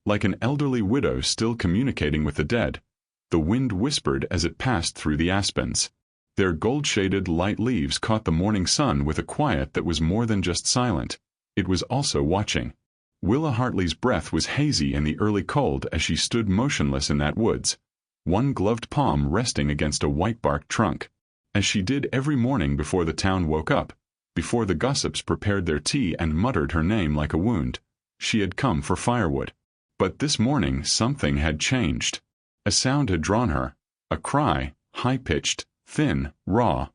like an elderly widow still communicating with the dead. The wind whispered as it passed through the aspens. Their gold-shaded light leaves caught the morning sun with a quiet that was more than just silent. It was also watching. Willa Hartley's breath was hazy in the early cold as she stood motionless in that woods, one gloved palm resting against a white-barked trunk. As she did every morning before the town woke up, before the gossips prepared their tea and muttered her name like a wound, she had come for firewood. But this morning something had changed. A sound had drawn her, a cry, high-pitched, thin, raw.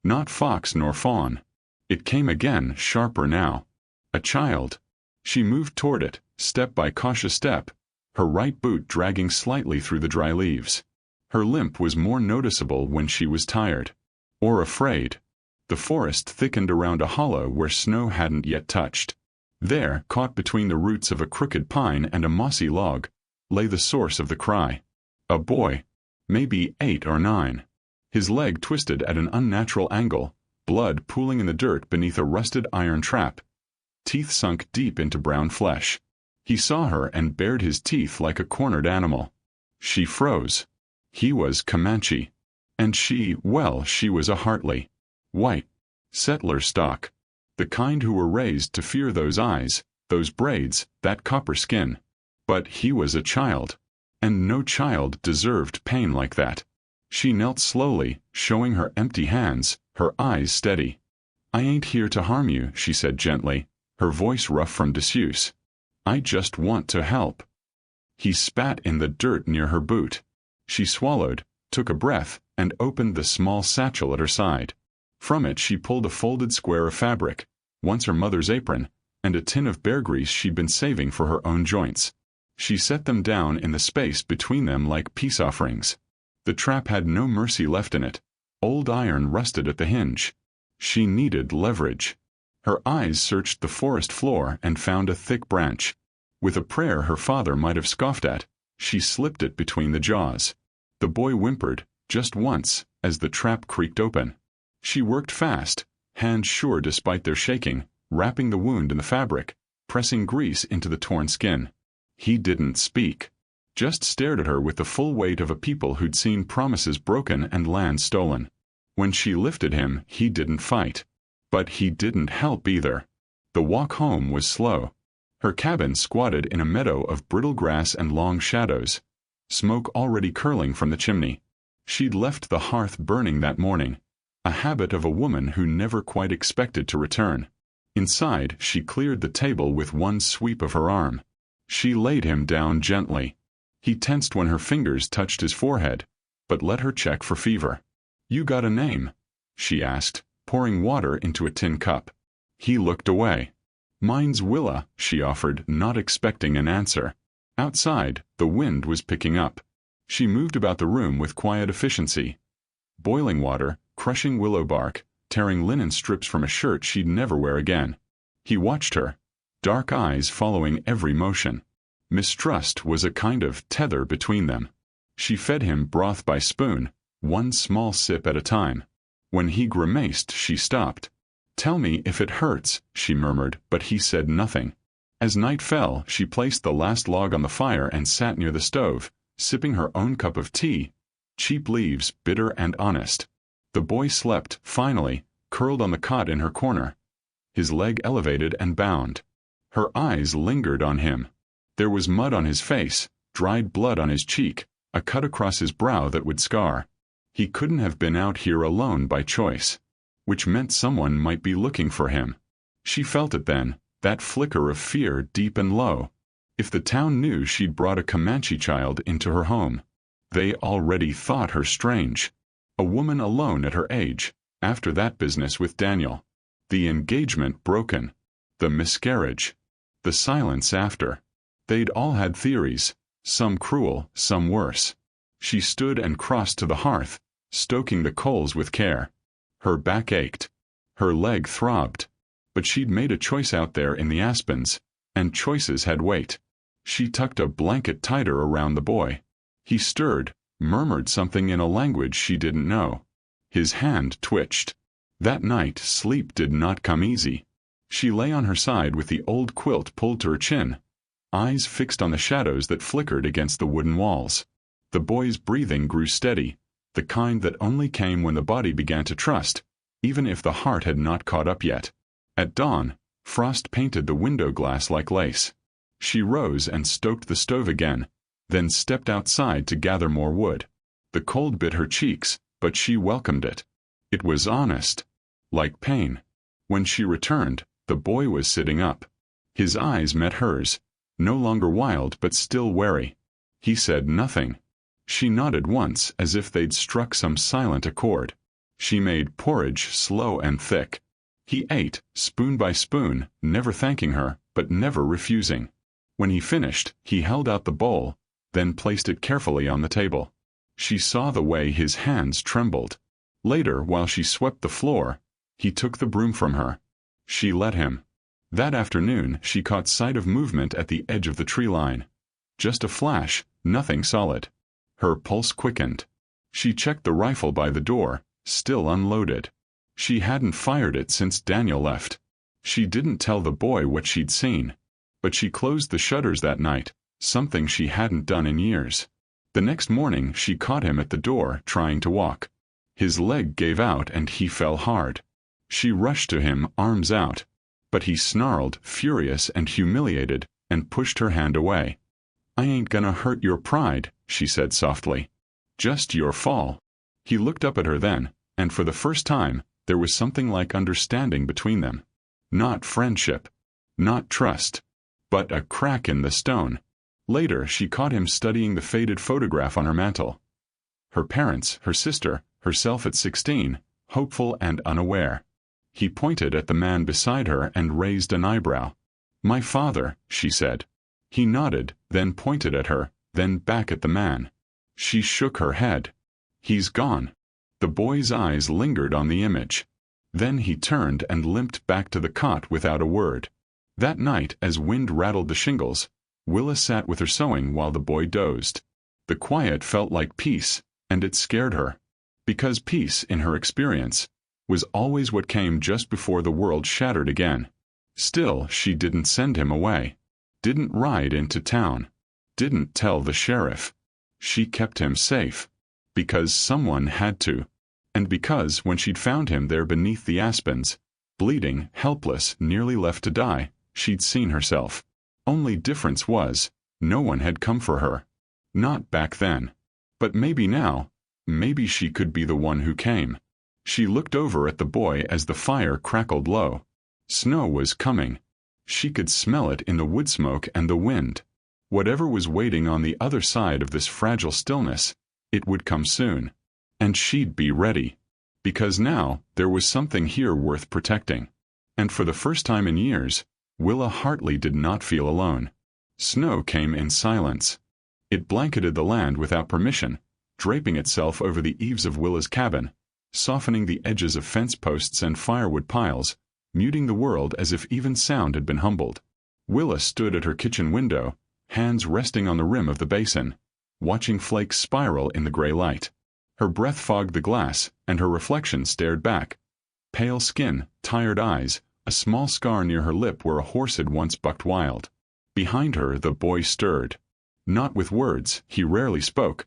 Not fox nor fawn. It came again, sharper now. A child. She moved toward it, step by cautious step, her right boot dragging slightly through the dry leaves. Her limp was more noticeable when she was tired. Or afraid. The forest thickened around a hollow where snow hadn't yet touched. There, caught between the roots of a crooked pine and a mossy log, lay the source of the cry. A boy. Maybe 8 or 9. His leg twisted at an unnatural angle, blood pooling in the dirt beneath a rusted iron trap. Teeth sunk deep into brown flesh. He saw her and bared his teeth like a cornered animal. She froze. He was Comanche. And she was a Hartley. White. Settler stock. The kind who were raised to fear those eyes, those braids, that copper skin. But he was a child. And no child deserved pain like that. She knelt slowly, showing her empty hands, her eyes steady. "I ain't here to harm you," she said gently, her voice rough from disuse. "I just want to help." He spat in the dirt near her boot. She swallowed, took a breath, and opened the small satchel at her side. From it she pulled a folded square of fabric, once her mother's apron, and a tin of bear grease she'd been saving for her own joints. She set them down in the space between them like peace offerings. The trap had no mercy left in it. Old iron rusted at the hinge. She needed leverage. Her eyes searched the forest floor and found a thick branch. With a prayer her father might have scoffed at, she slipped it between the jaws. The boy whimpered, just once, as the trap creaked open. She worked fast, hands sure despite their shaking, wrapping the wound in the fabric, pressing grease into the torn skin. He didn't speak. Just stared at her with the full weight of a people who'd seen promises broken and land stolen. When she lifted him, he didn't fight. But he didn't help either. The walk home was slow. Her cabin squatted in a meadow of brittle grass and long shadows, smoke already curling from the chimney. She'd left the hearth burning that morning, a habit of a woman who never quite expected to return. Inside, she cleared the table with one sweep of her arm. She laid him down gently. He tensed when her fingers touched his forehead, but let her check for fever. "You got a name?" she asked, pouring water into a tin cup. He looked away. "Mine's Willa," she offered, not expecting an answer. Outside, the wind was picking up. She moved about the room with quiet efficiency. Boiling water, crushing willow bark, tearing linen strips from a shirt she'd never wear again. He watched her, dark eyes following every motion. Mistrust was a kind of tether between them. She fed him broth by spoon, one small sip at a time. When he grimaced, she stopped. "Tell me if it hurts," she murmured, but he said nothing. As night fell, she placed the last log on the fire and sat near the stove, sipping her own cup of tea, cheap leaves, bitter and honest. The boy slept, finally, curled on the cot in her corner, his leg elevated and bound. Her eyes lingered on him. There was mud on his face, dried blood on his cheek, a cut across his brow that would scar. He couldn't have been out here alone by choice, which meant someone might be looking for him. She felt it then, that flicker of fear deep and low. If the town knew she'd brought a Comanche child into her home, they already thought her strange. A woman alone at her age, after that business with Daniel. The engagement broken. The miscarriage. The silence after. They'd all had theories, some cruel, some worse. She stood and crossed to the hearth, stoking the coals with care. Her back ached. Her leg throbbed. But she'd made a choice out there in the aspens, and choices had weight. She tucked a blanket tighter around the boy. He stirred, murmured something in a language she didn't know. His hand twitched. That night, sleep did not come easy. She lay on her side with the old quilt pulled to her chin, eyes fixed on the shadows that flickered against the wooden walls. The boy's breathing grew steady, the kind that only came when the body began to trust, even if the heart had not caught up yet. At dawn, frost painted the window glass like lace. She rose and stoked the stove again, then stepped outside to gather more wood. The cold bit her cheeks, but she welcomed it. It was honest, like pain. When she returned, the boy was sitting up. His eyes met hers, no longer wild but still wary. He said nothing. She nodded once as if they'd struck some silent accord. She made porridge slow and thick. He ate, spoon by spoon, never thanking her, but never refusing. When he finished, he held out the bowl, then placed it carefully on the table. She saw the way his hands trembled. Later, while she swept the floor, he took the broom from her. She let him. That afternoon, she caught sight of movement at the edge of the tree line. Just a flash, nothing solid. Her pulse quickened. She checked the rifle by the door, still unloaded. She hadn't fired it since Daniel left. She didn't tell the boy what she'd seen. But she closed the shutters that night, something she hadn't done in years. The next morning she caught him at the door, trying to walk. His leg gave out and he fell hard. She rushed to him, arms out. But he snarled, furious and humiliated, and pushed her hand away. "I ain't gonna hurt your pride," she said softly. "Just your fall." He looked up at her then, and for the first time, there was something like understanding between them. Not friendship. Not trust. But a crack in the stone. Later, she caught him studying the faded photograph on her mantel. Her parents, her sister, herself at 16, hopeful and unaware. He pointed at the man beside her and raised an eyebrow. "My father," she said. He nodded, then pointed at her, then back at the man. She shook her head. "He's gone." The boy's eyes lingered on the image. Then he turned and limped back to the cot without a word. That night, as wind rattled the shingles, Willa sat with her sewing while the boy dozed. The quiet felt like peace, and it scared her. Because peace, in her experience, was always what came just before the world shattered again. Still, she didn't send him away. Didn't ride into town. Didn't tell the sheriff. She kept him safe. Because someone had to. And because, when she'd found him there beneath the aspens, bleeding, helpless, nearly left to die, she'd seen herself. Only difference was, no one had come for her. Not back then. But maybe now, maybe she could be the one who came. She looked over at the boy as the fire crackled low. Snow was coming. She could smell it in the wood smoke and the wind. Whatever was waiting on the other side of this fragile stillness, it would come soon. And she'd be ready. Because now, there was something here worth protecting. And for the first time in years, Willa Hartley did not feel alone. Snow came in silence. It blanketed the land without permission, draping itself over the eaves of Willa's cabin, softening the edges of fence posts and firewood piles, muting the world as if even sound had been humbled. Willa stood at her kitchen window, hands resting on the rim of the basin, watching flakes spiral in the gray light. Her breath fogged the glass, and her reflection stared back. Pale skin, tired eyes, a small scar near her lip where a horse had once bucked wild. Behind her, the boy stirred. Not with words, he rarely spoke,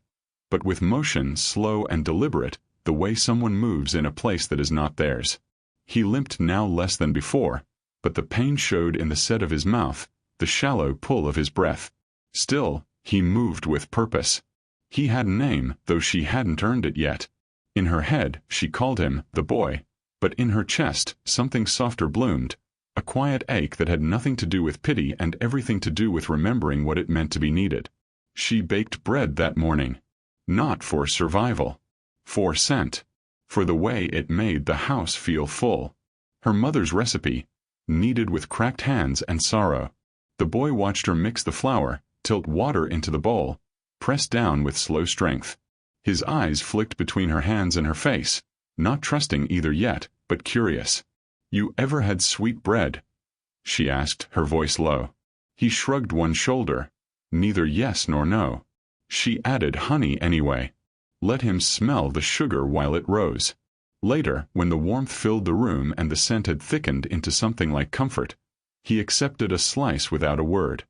but with motion slow and deliberate, the way someone moves in a place that is not theirs. He limped now less than before, but the pain showed in the set of his mouth, the shallow pull of his breath. Still, he moved with purpose. He had a name, though she hadn't earned it yet. In her head, she called him the boy, but in her chest, something softer bloomed, a quiet ache that had nothing to do with pity and everything to do with remembering what it meant to be needed. She baked bread that morning. Not for survival. For scent. For the way it made the house feel full. Her mother's recipe, kneaded with cracked hands and sorrow. The boy watched her mix the flour, tilt water into the bowl, press down with slow strength. His eyes flicked between her hands and her face, not trusting either yet, but curious. "You ever had sweet bread?" she asked, her voice low. He shrugged one shoulder. Neither yes nor no. She added honey anyway. Let him smell the sugar while it rose. Later, when the warmth filled the room and the scent had thickened into something like comfort, he accepted a slice without a word.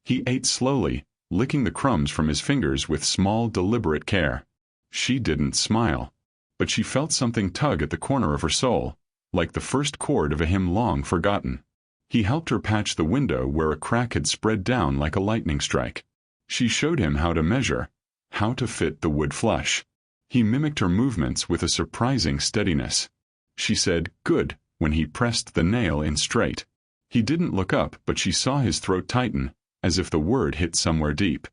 He ate slowly, licking the crumbs from his fingers with small, deliberate care. She didn't smile, but she felt something tug at the corner of her soul, like the first chord of a hymn long forgotten. He helped her patch the window where a crack had spread down like a lightning strike. She showed him how to measure, how to fit the wood flush. He mimicked her movements with a surprising steadiness. She said, "Good," when he pressed the nail in straight. He didn't look up, but she saw his throat tighten, as if the word hit somewhere deep.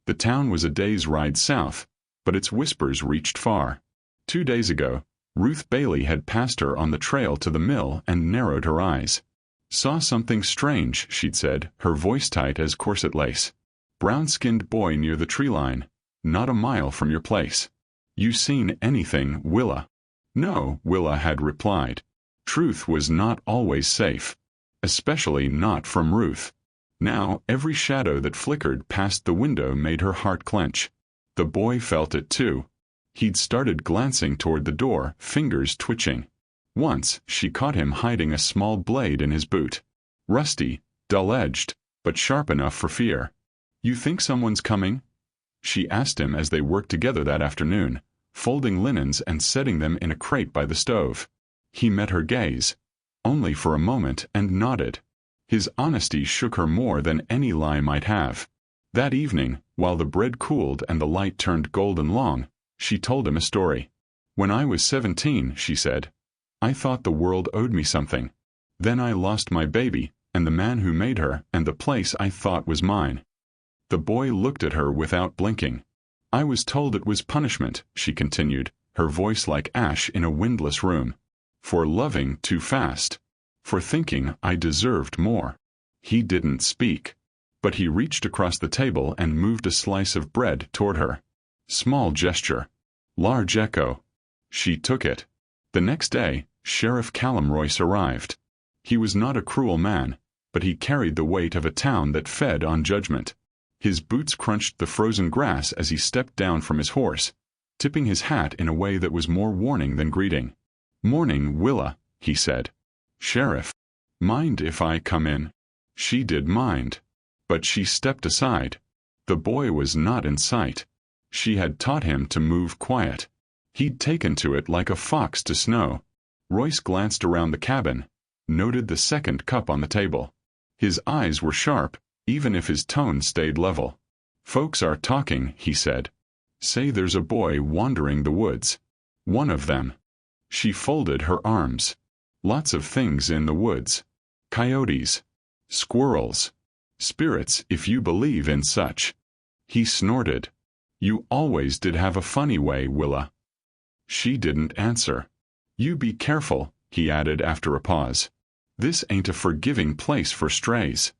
The town was a day's ride south, but its whispers reached far. 2 days ago, Ruth Bailey had passed her on the trail to the mill and narrowed her eyes. "Saw something strange," she'd said, her voice tight as corset lace. "Brown-skinned boy near the tree line, not a mile from your place. You seen anything, Willa?" "No," Willa had replied. Truth was not always safe, especially not from Ruth. Now, every shadow that flickered past the window made her heart clench. The boy felt it too. He'd started glancing toward the door, fingers twitching. Once, she caught him hiding a small blade in his boot. Rusty, dull-edged, but sharp enough for fear. "You think someone's coming?" she asked him as they worked together that afternoon, folding linens and setting them in a crate by the stove. He met her gaze, only for a moment, and nodded. His honesty shook her more than any lie might have. That evening, while the bread cooled and the light turned golden long, she told him a story. "When I was 17, she said, I thought the world owed me something. Then I lost my baby, and the man who made her, and the place I thought was mine." The boy looked at her without blinking. "I was told it was punishment," she continued, her voice like ash in a windless room. "For loving too fast. For thinking I deserved more." He didn't speak, but he reached across the table and moved a slice of bread toward her. Small gesture. Large echo. She took it. The next day, Sheriff Callum Royce arrived. He was not a cruel man, but he carried the weight of a town that fed on judgment. His boots crunched the frozen grass as he stepped down from his horse, tipping his hat in a way that was more warning than greeting. "Morning, Willa," he said. "Sheriff, mind if I come in?" She did mind, but she stepped aside. The boy was not in sight. She had taught him to move quiet. He'd taken to it like a fox to snow. Royce glanced around the cabin, noted the second cup on the table. His eyes were sharp, even if his tone stayed level. "Folks are talking," he said. "Say there's a boy wandering the woods. One of them." She folded her arms. "Lots of things in the woods. Coyotes. Squirrels. Spirits, if you believe in such." He snorted. "You always did have a funny way, Willa." She didn't answer. "You be careful," he added after a pause. "This ain't a forgiving place for strays."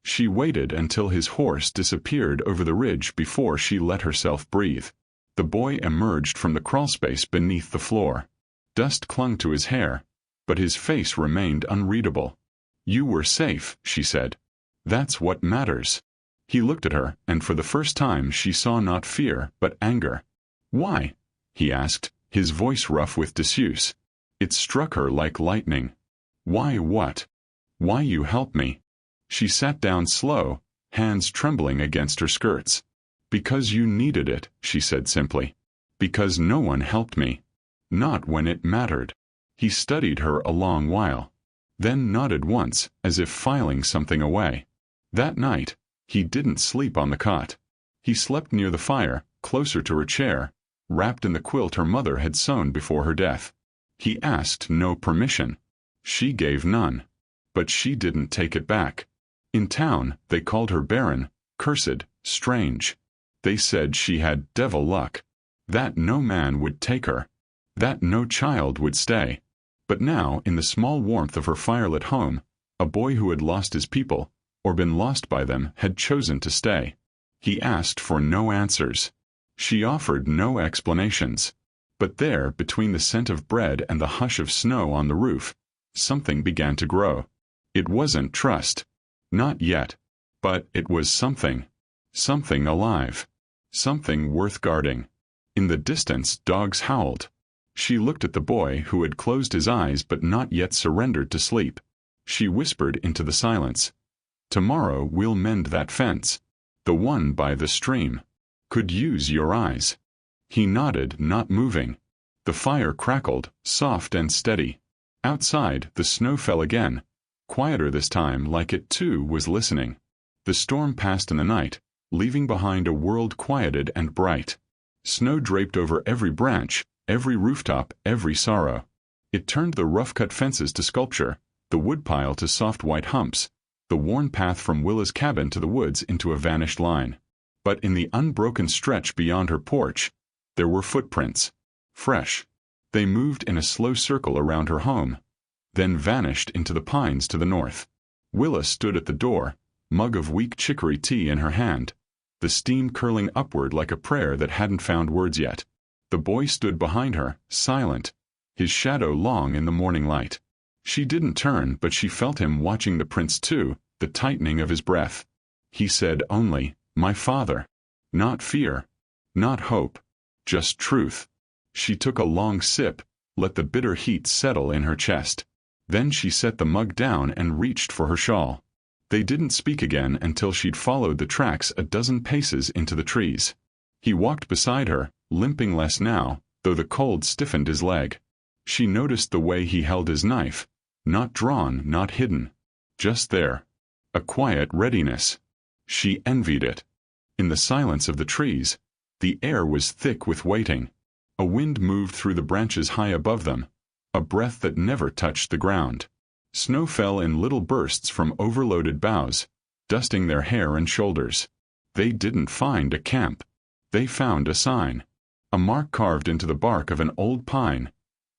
She waited until his horse disappeared over the ridge before she let herself breathe. The boy emerged from the crawlspace beneath the floor. Dust clung to his hair, but his face remained unreadable. "You were safe," she said. "That's what matters." He looked at her, and for the first time she saw not fear, but anger. "Why?" he asked, his voice rough with disuse. It struck her like lightning. "Why what? Why you help me?" She sat down slow, hands trembling against her skirts. "Because you needed it," she said simply. "Because no one helped me. Not when it mattered." He studied her a long while, then nodded once, as if filing something away. That night, he didn't sleep on the cot. He slept near the fire, closer to her chair, wrapped in the quilt her mother had sewn before her death. He asked no permission. She gave none. But she didn't take it back. In town, they called her barren, cursed, strange. They said she had devil luck. That no man would take her. That no child would stay. But now, in the small warmth of her firelit home, a boy who had lost his people, or been lost by them, had chosen to stay. He asked for no answers. She offered no explanations. But there, between the scent of bread and the hush of snow on the roof, something began to grow. It wasn't trust. Not yet. But it was something. Something alive. Something worth guarding. In the distance, dogs howled. She looked at the boy who had closed his eyes but not yet surrendered to sleep. She whispered into the silence, Tomorrow we'll mend that fence. The one by the stream. Could use your eyes." He nodded, not moving. The fire crackled, soft and steady. Outside, the snow fell again, quieter this time, like it too was listening. The storm passed in the night, leaving behind a world quieted and bright. Snow draped over every branch, every rooftop, every sorrow. It turned the rough-cut fences to sculpture, the woodpile to soft white humps, the worn path from Willa's cabin to the woods into a vanished line. But in the unbroken stretch beyond her porch, there were footprints. Fresh. They moved in a slow circle around her home, then vanished into the pines to the north. Willa stood at the door, mug of weak chicory tea in her hand, the steam curling upward like a prayer that hadn't found words yet. The boy stood behind her, silent, his shadow long in the morning light. She didn't turn, but she felt him watching the prince too, the tightening of his breath. He said only, "My father." Not fear, not hope, just truth. She took a long sip, let the bitter heat settle in her chest. Then she set the mug down and reached for her shawl. They didn't speak again until she'd followed the tracks a dozen paces into the trees. He walked beside her, limping less now, though the cold stiffened his leg. She noticed the way he held his knife, not drawn, not hidden. Just there. A quiet readiness. She envied it. In the silence of the trees, the air was thick with waiting. A wind moved through the branches high above them, a breath that never touched the ground. Snow fell in little bursts from overloaded boughs, dusting their hair and shoulders. They didn't find a camp. They found a sign. A mark carved into the bark of an old pine.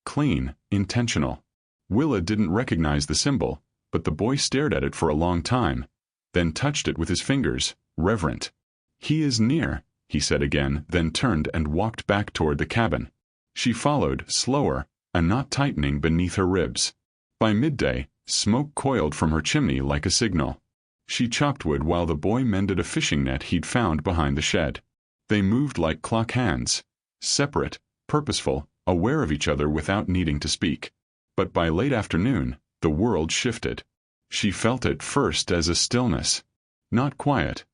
Clean, intentional. Willa didn't recognize the symbol, but the boy stared at it for a long time, then touched it with his fingers, reverent. "He is near," he said again, then turned and walked back toward the cabin. She followed, slower, a knot tightening beneath her ribs. By midday, smoke coiled from her chimney like a signal. She chopped wood while the boy mended a fishing net he'd found behind the shed. They moved like clock hands, separate, purposeful, aware of each other without needing to speak. But by late afternoon, the world shifted. She felt it first as a stillness. Not quiet.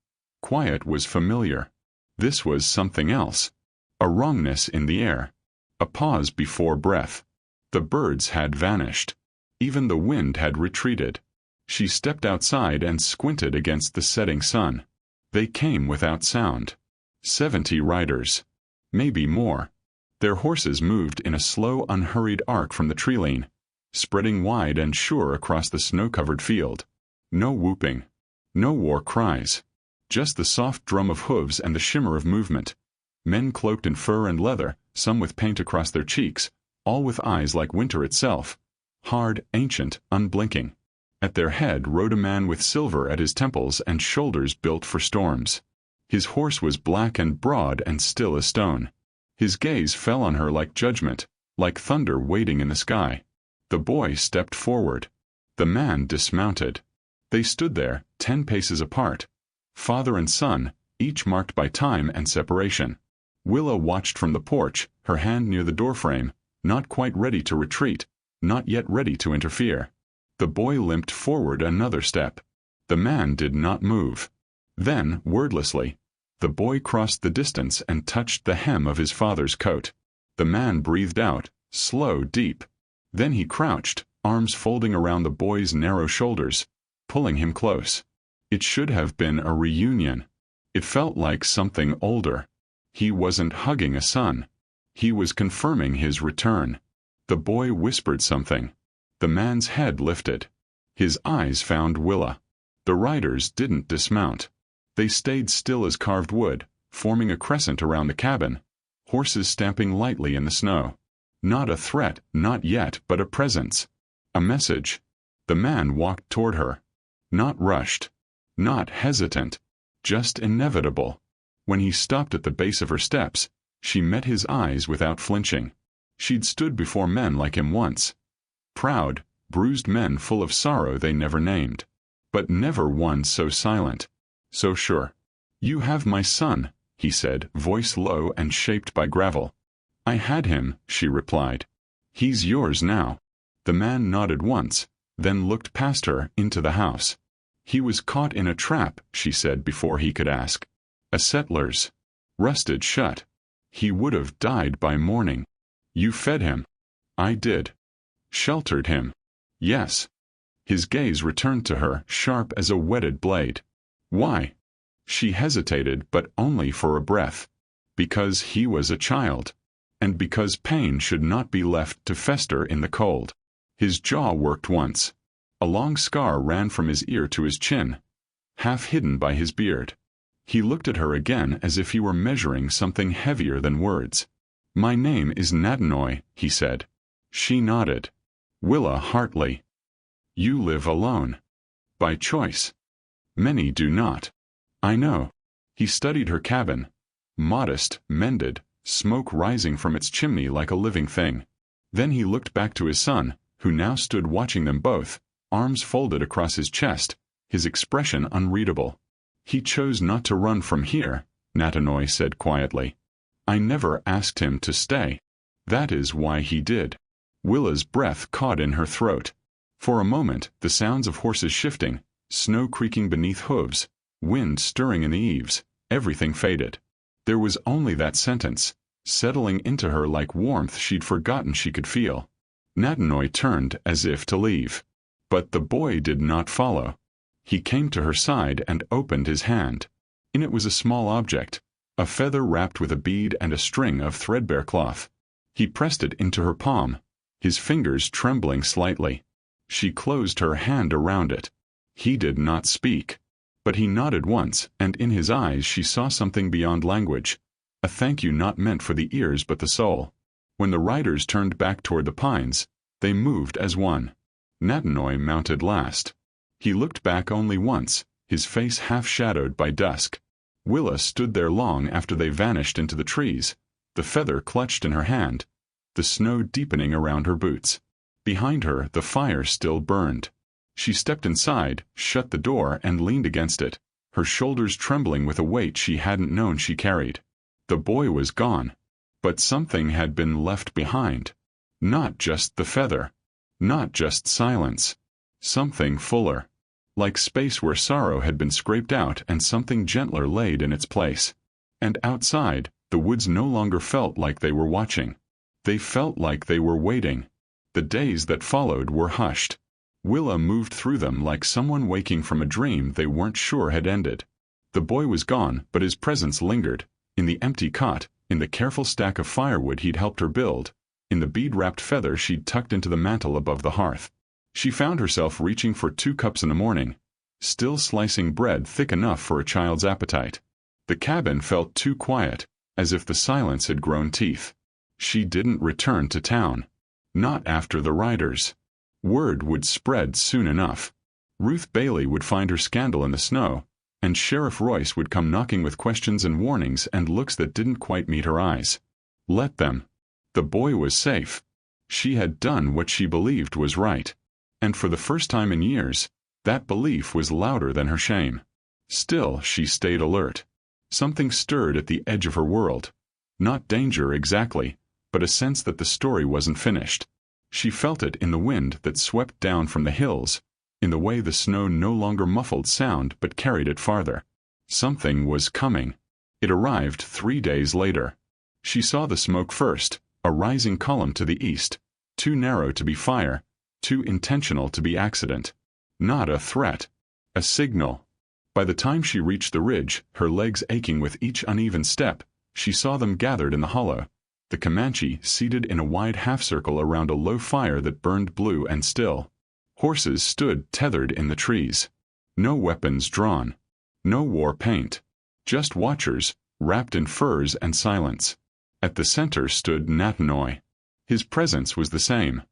Quiet was familiar. This was something else. A wrongness in the air. A pause before breath. The birds had vanished. Even the wind had retreated. She stepped outside and squinted against the setting sun. They came without sound. 70 riders. Maybe more. Their horses moved in a slow, unhurried arc from the tree lane, spreading wide and sure across the snow-covered field. No whooping. No war cries. Just the soft drum of hooves and the shimmer of movement. Men cloaked in fur and leather, some with paint across their cheeks, all with eyes like winter itself. Hard, ancient, unblinking. At their head rode a man with silver at his temples and shoulders built for storms. His horse was black and broad and still as stone. His gaze fell on her like judgment, like thunder waiting in the sky. The boy stepped forward. The man dismounted. They stood there, 10 paces apart. Father and son, each marked by time and separation. Willa watched from the porch, her hand near the doorframe, not quite ready to retreat, not yet ready to interfere. The boy limped forward another step. The man did not move. Then, wordlessly, the boy crossed the distance and touched the hem of his father's coat. The man breathed out, slow, deep. Then he crouched, arms folding around the boy's narrow shoulders, pulling him close. It should have been a reunion. It felt like something older. He wasn't hugging a son. He was confirming his return. The boy whispered something. The man's head lifted. His eyes found Willa. The riders didn't dismount. They stayed still as carved wood, forming a crescent around the cabin, horses stamping lightly in the snow. Not a threat, not yet, but a presence. A message. The man walked toward her. Not rushed. Not hesitant. Just inevitable. When he stopped at the base of her steps, she met his eyes without flinching. She'd stood before men like him once. Proud, bruised men full of sorrow they never named. But never one so silent. So sure. "You have my son," he said, voice low and shaped by gravel. "I had him," she replied. "He's yours now." The man nodded once, then looked past her into the house. "He was caught in a trap," she said before he could ask. "A settler's. Rusted shut. He would have died by morning." "You fed him?" "I did." "Sheltered him?" "Yes." His gaze returned to her, sharp as a whetted blade. "Why?" She hesitated, but only for a breath. "Because he was a child. And because pain should not be left to fester in the cold." His jaw worked once. A long scar ran from his ear to his chin, half hidden by his beard. He looked at her again as if he were measuring something heavier than words. "My name is Nadinoy," he said. She nodded. "Willa Hartley." "You live alone." "By choice." "Many do not." "I know." He studied her cabin. Modest, mended, smoke rising from its chimney like a living thing. Then he looked back to his son, who now stood watching them both, arms folded across his chest, his expression unreadable. "He chose not to run from here," Nadinoy said quietly. "I never asked him to stay. That is why he did." Willa's breath caught in her throat. For a moment, the sounds of horses shifting, snow creaking beneath hooves, wind stirring in the eaves, everything faded. There was only that sentence, settling into her like warmth she'd forgotten she could feel. Nadinoy turned as if to leave. But the boy did not follow. He came to her side and opened his hand. In it was a small object, a feather wrapped with a bead and a string of threadbare cloth. He pressed it into her palm, his fingers trembling slightly. She closed her hand around it. He did not speak. But he nodded once, and in his eyes she saw something beyond language, a thank you not meant for the ears but the soul. When the riders turned back toward the pines, they moved as one. Nadinoy mounted last. He looked back only once, his face half-shadowed by dusk. Willa stood there long after they vanished into the trees, the feather clutched in her hand, the snow deepening around her boots. Behind her, the fire still burned. She stepped inside, shut the door, and leaned against it, her shoulders trembling with a weight she hadn't known she carried. The boy was gone. But something had been left behind. Not just the feather. Not just silence. Something fuller. Like space where sorrow had been scraped out and something gentler laid in its place. And outside, the woods no longer felt like they were watching. They felt like they were waiting. The days that followed were hushed. Willa moved through them like someone waking from a dream they weren't sure had ended. The boy was gone, but his presence lingered, in the empty cot, in the careful stack of firewood he'd helped her build, in the bead-wrapped feather she'd tucked into the mantel above the hearth. She found herself reaching for 2 cups in the morning, still slicing bread thick enough for a child's appetite. The cabin felt too quiet, as if the silence had grown teeth. She didn't return to town. Not after the riders. Word would spread soon enough. Ruth Bailey would find her scandal in the snow, and Sheriff Royce would come knocking with questions and warnings and looks that didn't quite meet her eyes. Let them. The boy was safe. She had done what she believed was right. And for the first time in years, that belief was louder than her shame. Still, she stayed alert. Something stirred at the edge of her world. Not danger exactly, but a sense that the story wasn't finished. She felt it in the wind that swept down from the hills, in the way the snow no longer muffled sound but carried it farther. Something was coming. It arrived 3 days later. She saw the smoke first, a rising column to the east, too narrow to be fire, too intentional to be accident. Not a threat. A signal. By the time she reached the ridge, her legs aching with each uneven step, she saw them gathered in the hollow, the Comanche seated in a wide half-circle around a low fire that burned blue and still. Horses stood tethered in the trees. No weapons drawn. No war paint. Just watchers, wrapped in furs and silence. At the center stood Nadinoy. His presence was the same.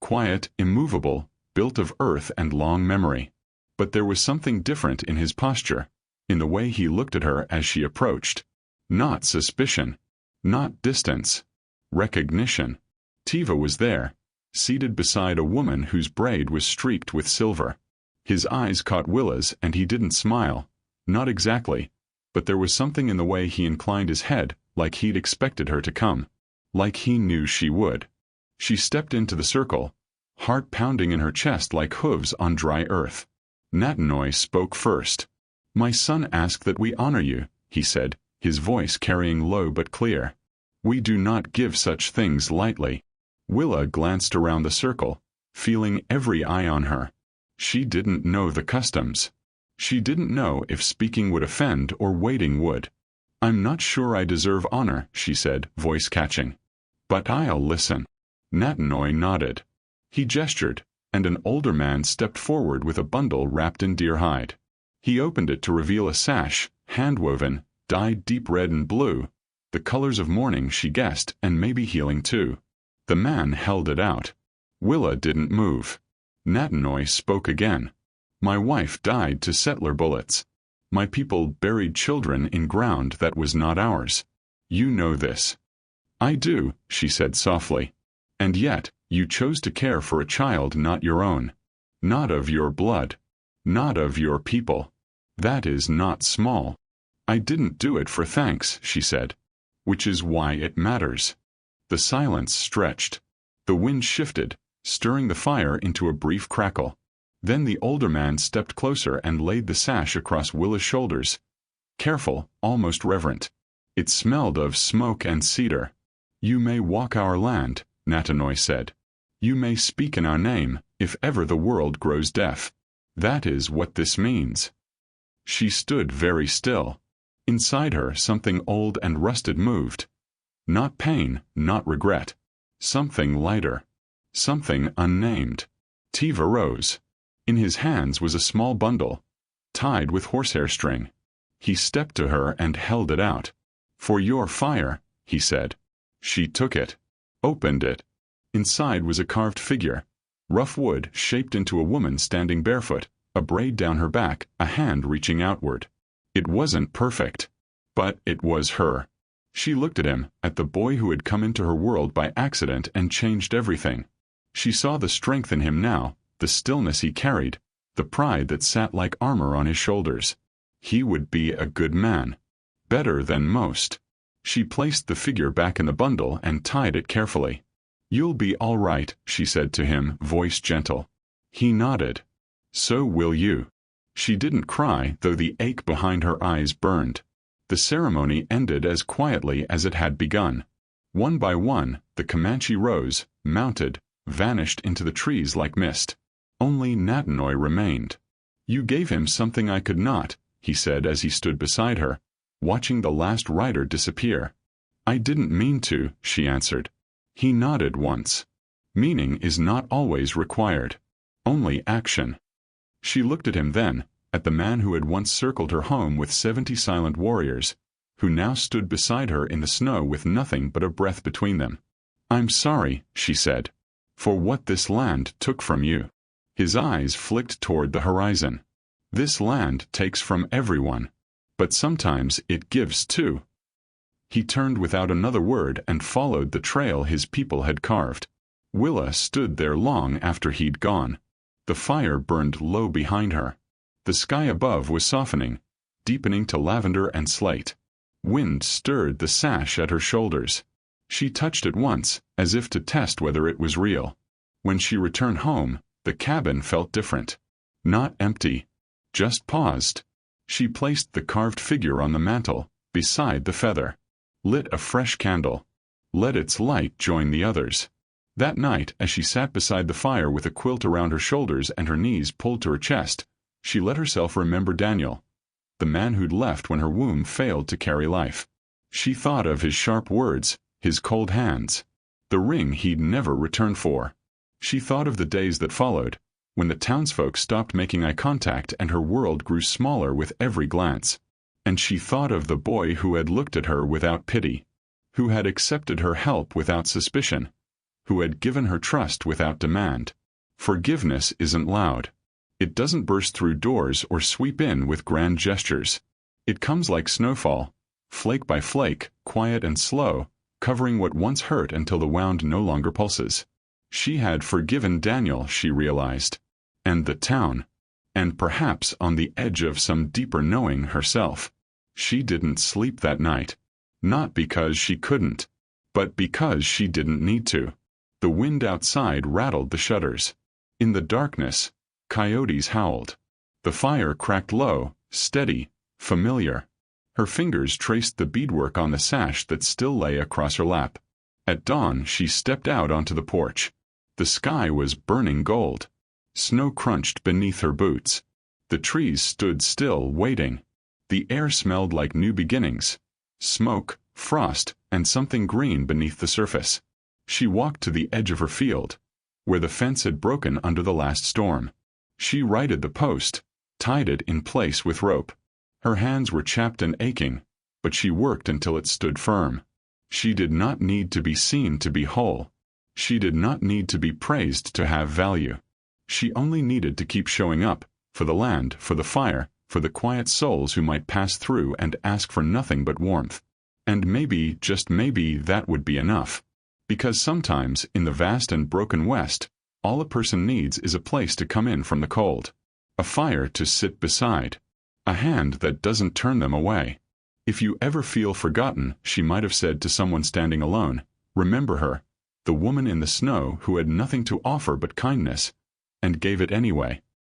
Quiet, immovable, built of earth and long memory. But there was something different in his posture, in the way he looked at her as she approached. Not suspicion. Not distance. Recognition. Tiva was there, seated beside a woman whose braid was streaked with silver. His eyes caught Willa's and he didn't smile. Not exactly. But there was something in the way he inclined his head, like he'd expected her to come. Like he knew she would. She stepped into the circle, heart pounding in her chest like hooves on dry earth. Natanoi spoke first. "My son asked that we honor you," he said, his voice carrying low but clear. "We do not give such things lightly." Willa glanced around the circle, feeling every eye on her. She didn't know the customs. She didn't know if speaking would offend or waiting would. "I'm not sure I deserve honor," she said, voice catching. "But I'll listen." Natanoi nodded. He gestured, and an older man stepped forward with a bundle wrapped in deer hide. He opened it to reveal a sash, hand-woven, dyed deep red and blue, the colors of mourning, she guessed, and maybe healing too. The man held it out. Willa didn't move. Natanoi spoke again. "My wife died to settler bullets. My people buried children in ground that was not ours. You know this." "I do," she said softly. "And yet, you chose to care for a child not your own. Not of your blood. Not of your people. That is not small." "I didn't do it for thanks," she said. "Which is why it matters." The silence stretched. The wind shifted, stirring the fire into a brief crackle. Then the older man stepped closer and laid the sash across Willa's shoulders. Careful, almost reverent. It smelled of smoke and cedar. "You may walk our land," Natanoi said. "You may speak in our name, if ever the world grows deaf. That is what this means." She stood very still. Inside her, something old and rusted moved. Not pain, not regret. Something lighter. Something unnamed. Tiva rose. In his hands was a small bundle, tied with horsehair string. He stepped to her and held it out. "For your fire," he said. She took it. Opened it. Inside was a carved figure. Rough wood shaped into a woman standing barefoot, a braid down her back, a hand reaching outward. It wasn't perfect. But it was her. She looked at him, at the boy who had come into her world by accident and changed everything. She saw the strength in him now, the stillness he carried, the pride that sat like armor on his shoulders. He would be a good man. Better than most. She placed the figure back in the bundle and tied it carefully. "You'll be all right," she said to him, voice gentle. He nodded. "So will you." She didn't cry, though the ache behind her eyes burned. The ceremony ended as quietly as it had begun. One by one, the Comanche rose, mounted, vanished into the trees like mist. Only Natanoi remained. "You gave him something I could not," he said as he stood beside her, watching the last rider disappear. "I didn't mean to," she answered. He nodded once. "Meaning is not always required. Only action." She looked at him then, at the man who had once circled her home with 70 silent warriors, who now stood beside her in the snow with nothing but a breath between them. "I'm sorry," she said, "for what this land took from you." His eyes flicked toward the horizon. "This land takes from everyone. But sometimes it gives too." He turned without another word and followed the trail his people had carved. Willa stood there long after he'd gone. The fire burned low behind her. The sky above was softening, deepening to lavender and slate. Wind stirred the sash at her shoulders. She touched it once, as if to test whether it was real. When she returned home, the cabin felt different. Not empty. Just paused. She placed the carved figure on the mantel, beside the feather. Lit a fresh candle. Let its light join the others. That night, as she sat beside the fire with a quilt around her shoulders and her knees pulled to her chest, she let herself remember Daniel, the man who'd left when her womb failed to carry life. She thought of his sharp words, his cold hands, the ring he'd never returned for. She thought of the days that followed, when the townsfolk stopped making eye contact and her world grew smaller with every glance. And she thought of the boy who had looked at her without pity, who had accepted her help without suspicion, who had given her trust without demand. Forgiveness isn't loud. It doesn't burst through doors or sweep in with grand gestures. It comes like snowfall, flake by flake, quiet and slow, covering what once hurt until the wound no longer pulses. She had forgiven Daniel, she realized, and the town, and perhaps on the edge of some deeper knowing herself. She didn't sleep that night. Not because she couldn't, but because she didn't need to. The wind outside rattled the shutters. In the darkness, coyotes howled. The fire cracked low, steady, familiar. Her fingers traced the beadwork on the sash that still lay across her lap. At dawn, she stepped out onto the porch. The sky was burning gold. Snow crunched beneath her boots. The trees stood still, waiting. The air smelled like new beginnings. Smoke, frost, and something green beneath the surface. She walked to the edge of her field, where the fence had broken under the last storm. She righted the post, tied it in place with rope. Her hands were chapped and aching, but she worked until it stood firm. She did not need to be seen to be whole. She did not need to be praised to have value. She only needed to keep showing up, for the land, for the fire, for the quiet souls who might pass through and ask for nothing but warmth. And maybe, just maybe, that would be enough. Because sometimes, in the vast and broken West, all a person needs is a place to come in from the cold. A fire to sit beside. A hand that doesn't turn them away. If you ever feel forgotten, she might have said to someone standing alone, remember her, the woman in the snow who had nothing to offer but kindness, and gave it anyway.